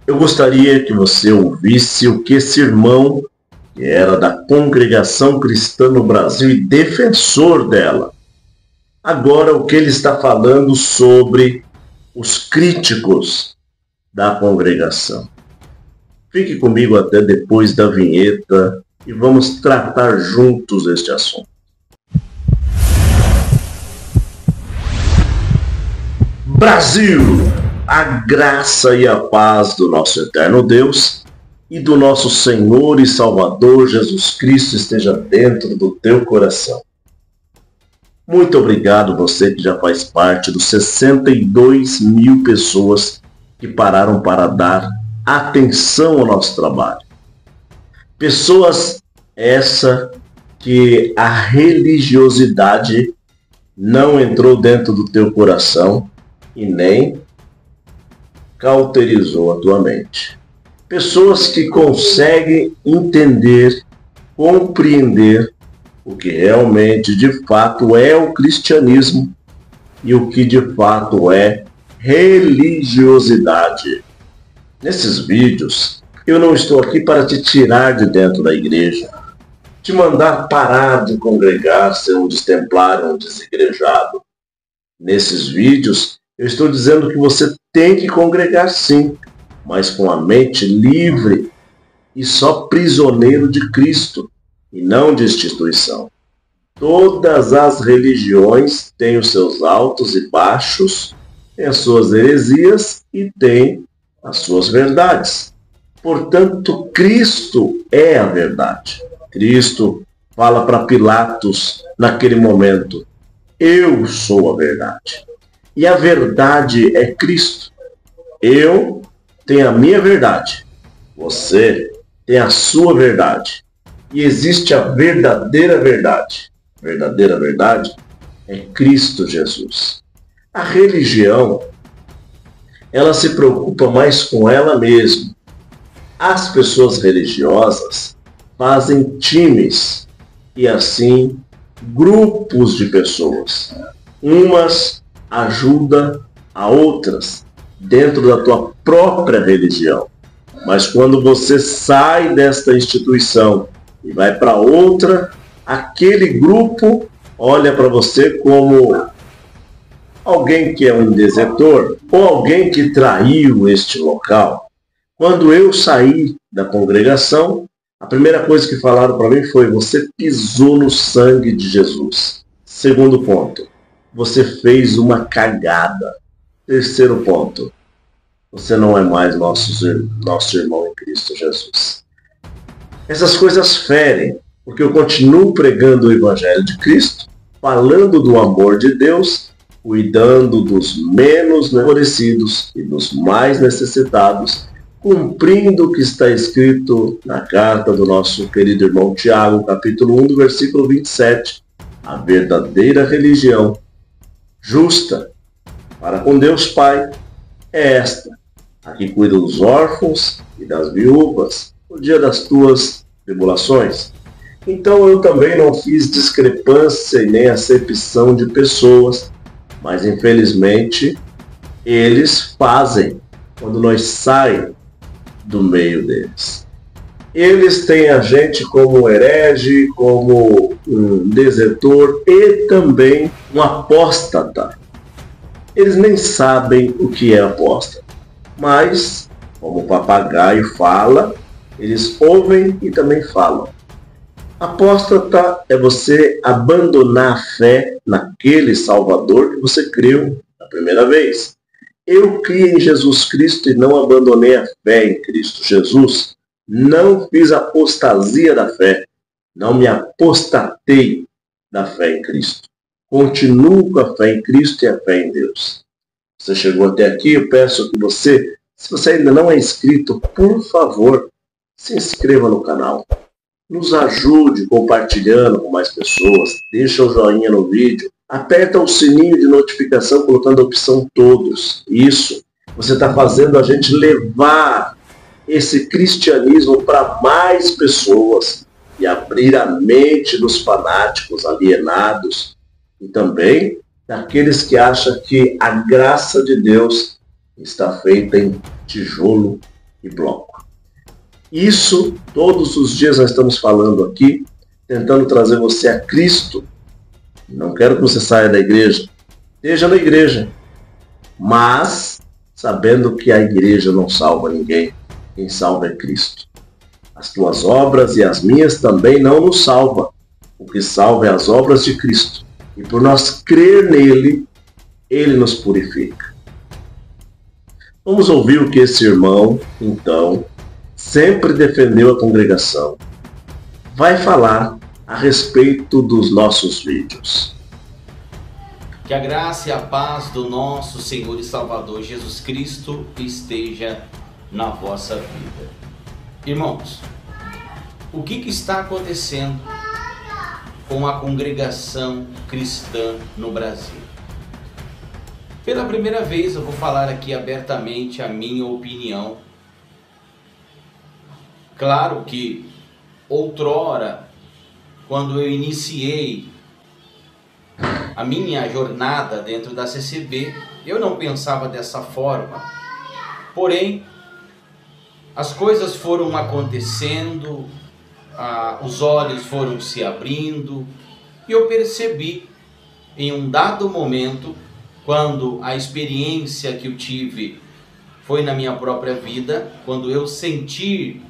Eu gostaria que você ouvisse o que esse irmão, que era da Congregação Cristã no Brasil e defensor dela, agora o que ele está falando sobre os críticos da congregação. Fique comigo até depois da vinheta e vamos tratar juntos este assunto. Brasil! A graça e a paz do nosso eterno Deus e do nosso Senhor e Salvador Jesus Cristo esteja dentro do teu coração. Muito obrigado você que já faz parte dos 62 mil pessoas que pararam para dar atenção ao nosso trabalho. Pessoas essa que a religiosidade não entrou dentro do teu coração e nem cauterizou a tua mente. Pessoas que conseguem entender, compreender o que realmente, de fato, é o cristianismo e o que, de fato, é religiosidade. Nesses vídeos, eu não estou aqui para te tirar de dentro da igreja, te mandar parar de congregar, ser um destemplário, um desigrejado. Nesses vídeos, eu estou dizendo que você tem que congregar sim, mas com a mente livre e só prisioneiro de Cristo e não de instituição. Todas as religiões têm os seus altos e baixos, têm as suas heresias e têm as suas verdades. Portanto, Cristo é a verdade. Cristo fala para Pilatos naquele momento: eu sou a verdade. E a verdade é Cristo. Eu tenho a minha verdade. Você tem a sua verdade. E existe a verdadeira verdade. A verdadeira verdade é Cristo Jesus. A religião, ela se preocupa mais com ela mesma. As pessoas religiosas fazem times e assim grupos de pessoas. Umas ajuda a outras dentro da tua própria religião. Mas quando você sai desta instituição e vai para outra, aquele grupo olha para você como alguém que é um desertor ou alguém que traiu este local. Quando eu saí da congregação, a primeira coisa que falaram para mim foi: você pisou no sangue de Jesus. Segundo ponto: você fez uma cagada. Terceiro ponto: você não é mais nosso irmão em Cristo Jesus. Essas coisas ferem, porque eu continuo pregando o Evangelho de Cristo, falando do amor de Deus, cuidando dos menos favorecidos e dos mais necessitados, cumprindo o que está escrito na carta do nosso querido irmão Tiago, capítulo 1, do versículo 27. A verdadeira religião justa para com Deus Pai é esta: a que cuida dos órfãos e das viúvas no dia das tuas tribulações. Então eu também não fiz discrepância e nem acepção de pessoas, mas infelizmente eles fazem quando nós saímos do meio deles. Eles têm a gente como herege, como um desertor e também um apóstata. Eles nem sabem o que é apóstata, mas, como o papagaio fala, eles ouvem e também falam. Apóstata é você abandonar a fé naquele Salvador que você creu na primeira vez. Eu criei em Jesus Cristo e não abandonei a fé em Cristo Jesus. Não fiz apostasia da fé. Não me apostatei da fé em Cristo. Continuo com a fé em Cristo e a fé em Deus. Você chegou até aqui, eu peço que você, se você ainda não é inscrito, por favor, se inscreva no canal. Nos ajude compartilhando com mais pessoas. Deixa o joinha no vídeo. Aperta o sininho de notificação colocando a opção todos. Isso, você está fazendo a gente levar esse cristianismo para mais pessoas e abrir a mente dos fanáticos alienados e também daqueles que acham que a graça de Deus está feita em tijolo e bloco. Isso, todos os dias nós estamos falando aqui, tentando trazer você a Cristo. Não quero que você saia da igreja. Esteja na igreja, mas sabendo que a igreja não salva ninguém. Quem salva é Cristo. As tuas obras e as minhas também não nos salvam. O que salva é as obras de Cristo. E por nós crer nele, ele nos purifica. Vamos ouvir o que esse irmão, então, sempre defendeu a congregação. Vai falar a respeito dos nossos vídeos. Que a graça e a paz do nosso Senhor e Salvador Jesus Cristo esteja na vossa vida. Irmãos, o que está acontecendo com a congregação cristã no Brasil? Pela primeira vez eu vou falar aqui abertamente a minha opinião. Claro que outrora, quando eu iniciei a minha jornada dentro da CCB, eu não pensava dessa forma. Porém, as coisas foram acontecendo, os olhos foram se abrindo, e eu percebi em um dado momento, quando a experiência que eu tive foi na minha própria vida, quando eu senti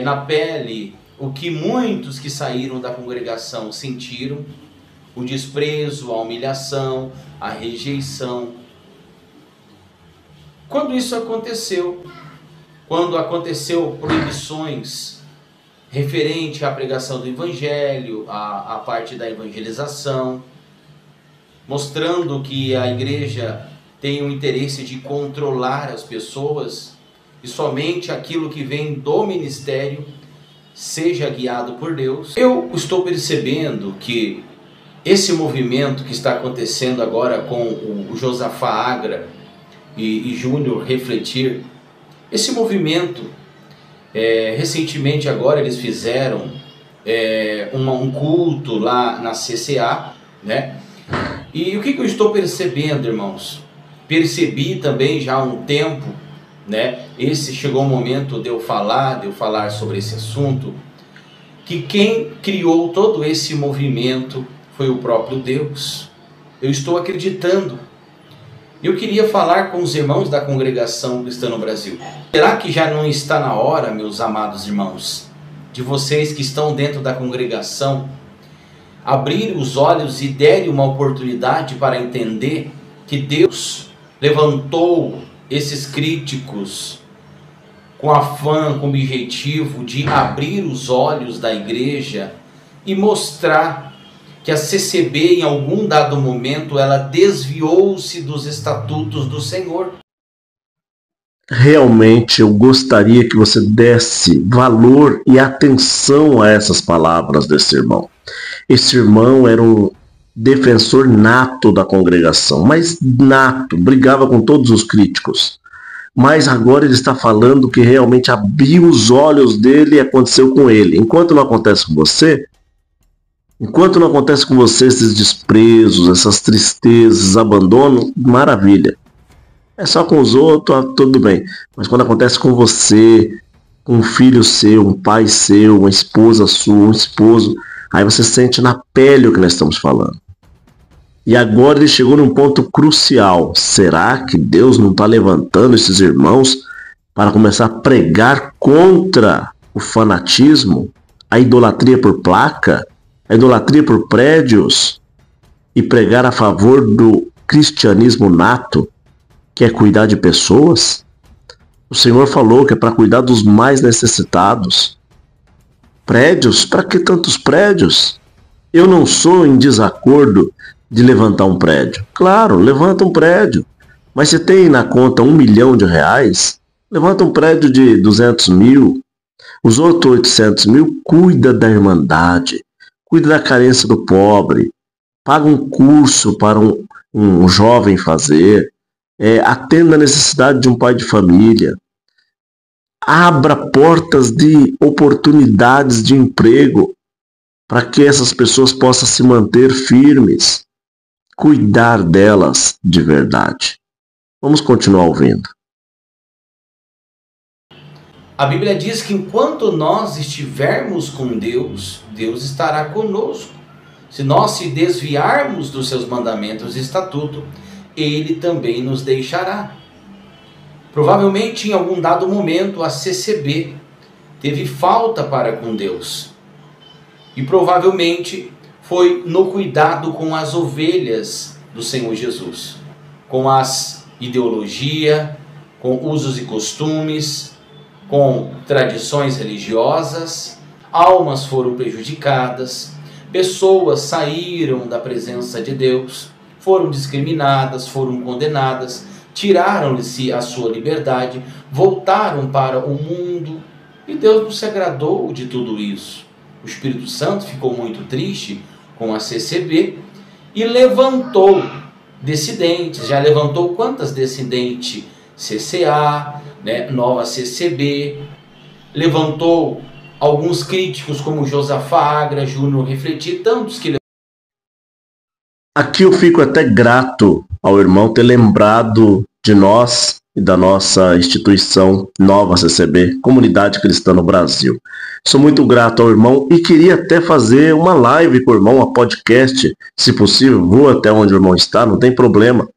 na pele o que muitos que saíram da congregação sentiram, o desprezo, a humilhação, a rejeição. Quando isso aconteceu, quando aconteceu proibições referente à pregação do Evangelho, à parte da evangelização, mostrando que a igreja tem o interesse de controlar as pessoas e somente aquilo que vem do ministério seja guiado por Deus, eu estou percebendo que esse movimento que está acontecendo agora com o Josafá Agra e Júnior Refletir, esse movimento, recentemente agora eles fizeram um culto lá na CCA, né? E o que eu estou percebendo, irmãos? Percebi também já há um tempo, né? Esse chegou o momento de eu falar sobre esse assunto, que quem criou todo esse movimento foi o próprio Deus. Eu estou acreditando. Eu queria falar com os irmãos da congregação cristã no Brasil. Será que já não está na hora, meus amados irmãos, de vocês que estão dentro da congregação, abrir os olhos e derem uma oportunidade para entender que Deus levantou esses críticos com afã, com o objetivo de abrir os olhos da igreja e mostrar que a CCB em algum dado momento ela desviou-se dos estatutos do Senhor. Realmente eu gostaria que você desse valor e atenção a essas palavras desse irmão. Esse irmão era um defensor nato da congregação, mas nato, brigava com todos os críticos. Mas agora ele está falando que realmente abriu os olhos dele e aconteceu com ele. Enquanto não acontece com você esses desprezos, essas tristezas, abandono, maravilha. É só com os outros, tudo bem. Mas quando acontece com você, com um filho seu, um pai seu, uma esposa sua, um esposo, aí você sente na pele o que nós estamos falando. E agora ele chegou num ponto crucial. Será que Deus não está levantando esses irmãos para começar a pregar contra o fanatismo, a idolatria por placa, a idolatria por prédios e pregar a favor do cristianismo nato, que é cuidar de pessoas? O Senhor falou que é para cuidar dos mais necessitados. Prédios? Para que tantos prédios? Eu não sou em desacordo de levantar um prédio. Claro, levanta um prédio. Mas se tem na conta R$1 milhão, levanta um prédio de 200 mil. Os outros 800 mil, cuida da irmandade, cuida da carência do pobre, paga um curso para um jovem fazer, atenda a necessidade de um pai de família, abra portas de oportunidades de emprego para que essas pessoas possam se manter firmes, cuidar delas de verdade. Vamos continuar ouvindo. A Bíblia diz que enquanto nós estivermos com Deus, Deus estará conosco. Se nós se desviarmos dos seus mandamentos e estatutos, Ele também nos deixará. Provavelmente em algum dado momento a CCB teve falta para com Deus. E provavelmente foi no cuidado com as ovelhas do Senhor Jesus, com as ideologias, com usos e costumes, com tradições religiosas. Almas foram prejudicadas, pessoas saíram da presença de Deus, foram discriminadas, foram condenadas, tiraram-lhe a sua liberdade, voltaram para o mundo, e Deus não se agradou de tudo isso. O Espírito Santo ficou muito triste com a CCB e levantou dissidentes. Já levantou quantas dissidentes? CCA, né? Nova CCB, levantou alguns críticos como Josafá Agra, Júnior Refletir, tantos que... Aqui eu fico até grato ao irmão ter lembrado de nós e da nossa instituição Nova CCB, Comunidade Cristã no Brasil. Sou muito grato ao irmão e queria até fazer uma live com o irmão, uma podcast, se possível, vou até onde o irmão está, não tem problema,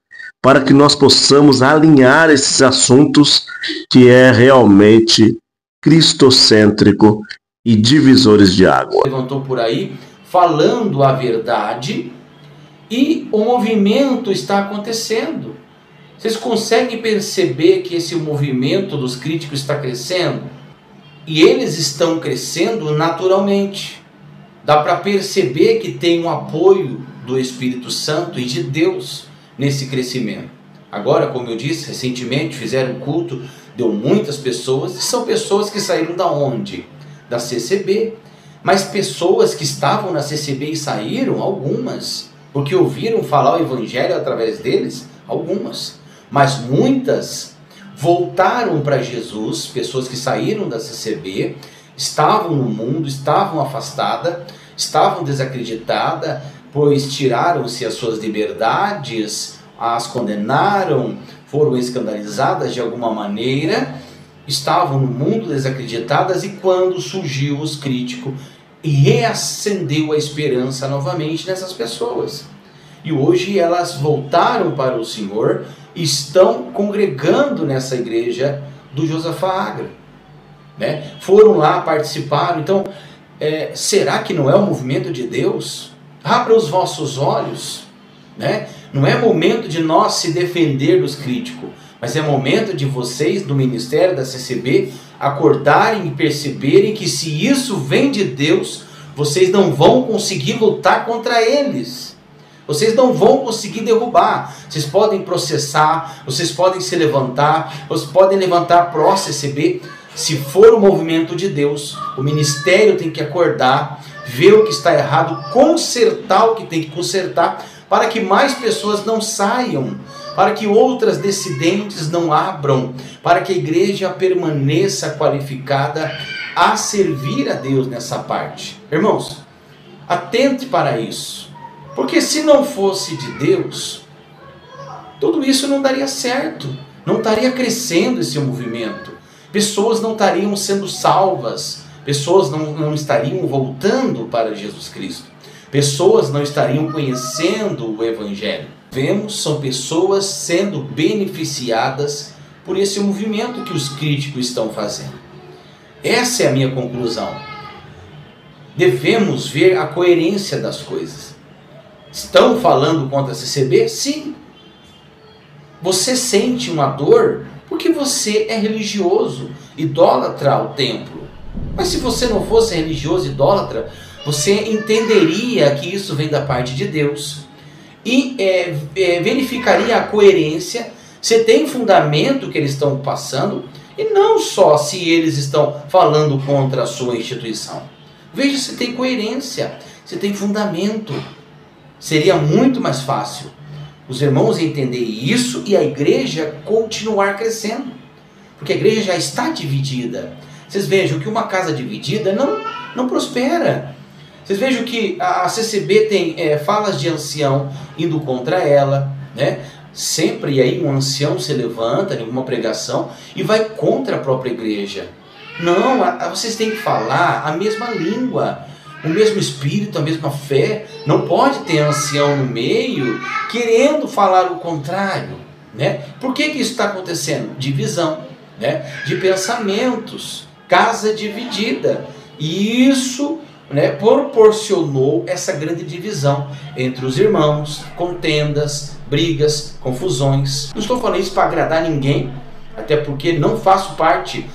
para que nós possamos alinhar esses assuntos que é realmente cristocêntrico e divisores de água. Levantou por aí falando a verdade e o movimento está acontecendo. Vocês conseguem perceber que esse movimento dos críticos está crescendo? E eles estão crescendo naturalmente. Dá para perceber que tem um apoio do Espírito Santo e de Deus nesse crescimento. Agora, como eu disse, recentemente fizeram um culto, deu muitas pessoas, e são pessoas que saíram da onde? Da CCB. Mas pessoas que estavam na CCB e saíram, algumas, porque ouviram falar o Evangelho através deles, algumas. Mas muitas voltaram para Jesus, pessoas que saíram da CCB, estavam no mundo, estavam afastadas, estavam desacreditadas, pois tiraram-se as suas liberdades, as condenaram, foram escandalizadas de alguma maneira, estavam no mundo desacreditadas, e quando surgiu os críticos, reacendeu a esperança novamente nessas pessoas. E hoje elas voltaram para o Senhor, estão congregando nessa igreja do Josafá Agra, né? Foram lá, participaram. Então, será que não é o movimento de Deus? Abra os vossos olhos, né? Não é momento de nós se defender dos críticos, mas é momento de vocês, do ministério da CCB, acordarem e perceberem que se isso vem de Deus, vocês não vão conseguir lutar contra eles. Vocês não vão conseguir derrubar. Vocês podem processar, vocês podem se levantar, vocês podem levantar pró-CCB. Se for o movimento de Deus, o ministério tem que acordar, ver o que está errado, consertar o que tem que consertar, para que mais pessoas não saiam, para que outras dissidentes não abram, para que a igreja permaneça qualificada a servir a Deus nessa parte. Irmãos, atente para isso. Porque se não fosse de Deus, tudo isso não daria certo, não estaria crescendo esse movimento, pessoas não estariam sendo salvas, pessoas não estariam voltando para Jesus Cristo, pessoas não estariam conhecendo o Evangelho. Vemos, são pessoas sendo beneficiadas por esse movimento que os críticos estão fazendo. Essa é a minha conclusão. Devemos ver a coerência das coisas. Estão falando contra a CCB? Sim. Você sente uma dor porque você é religioso, idólatra ao templo. Mas se você não fosse religioso, idólatra, você entenderia que isso vem da parte de Deus e verificaria a coerência, se tem fundamento que eles estão passando, e não só se eles estão falando contra a sua instituição. Veja se tem coerência, se tem fundamento. Seria muito mais fácil os irmãos entenderem isso e a igreja continuar crescendo. Porque a igreja já está dividida. Vocês vejam que uma casa dividida não prospera. Vocês vejam que a CCB tem falas de ancião indo contra ela, né? Sempre aí um ancião se levanta em uma pregação e vai contra a própria igreja. Não, vocês têm que falar a mesma língua, o mesmo espírito, a mesma fé. Não pode ter ancião no meio querendo falar o contrário, né? Por que isso está acontecendo? Divisão, né? De pensamentos, casa dividida. E isso, né, proporcionou essa grande divisão entre os irmãos, contendas, brigas, confusões. Não estou falando isso para agradar ninguém, até porque não faço parte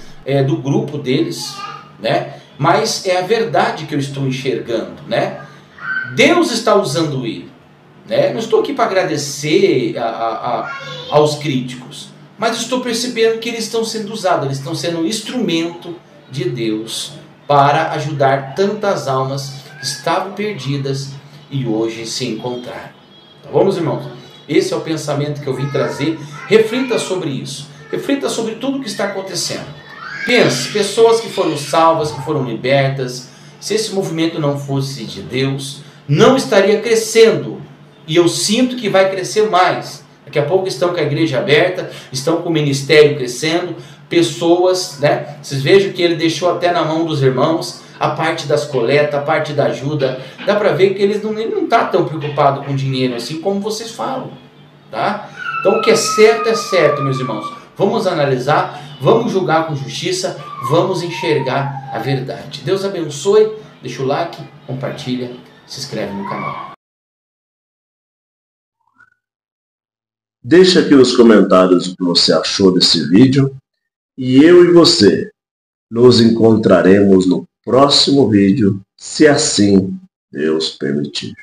do grupo deles, né? Mas é a verdade que eu estou enxergando, né? Deus está usando ele, né? Não estou aqui para agradecer aos críticos, mas estou percebendo que eles estão sendo usados, eles estão sendo um instrumento de Deus para ajudar tantas almas que estavam perdidas e hoje se encontraram. Tá bom, meus irmãos? Esse é o pensamento que eu vim trazer. Reflita sobre isso. Reflita sobre tudo o que está acontecendo. Pense, pessoas que foram salvas, que foram libertas. Se esse movimento não fosse de Deus, não estaria crescendo. E eu sinto que vai crescer mais. Daqui a pouco estão com a igreja aberta, estão com o ministério crescendo. Pessoas, né? Vocês vejam que ele deixou até na mão dos irmãos a parte das coletas, a parte da ajuda. Dá para ver que ele não está tão preocupado com dinheiro assim como vocês falam, tá? Então o que é certo, meus irmãos. Vamos analisar, vamos julgar com justiça, vamos enxergar a verdade. Deus abençoe, deixa o like, compartilha, se inscreve no canal. Deixa aqui nos comentários o que você achou desse vídeo. E eu e você nos encontraremos no próximo vídeo, se assim Deus permitir.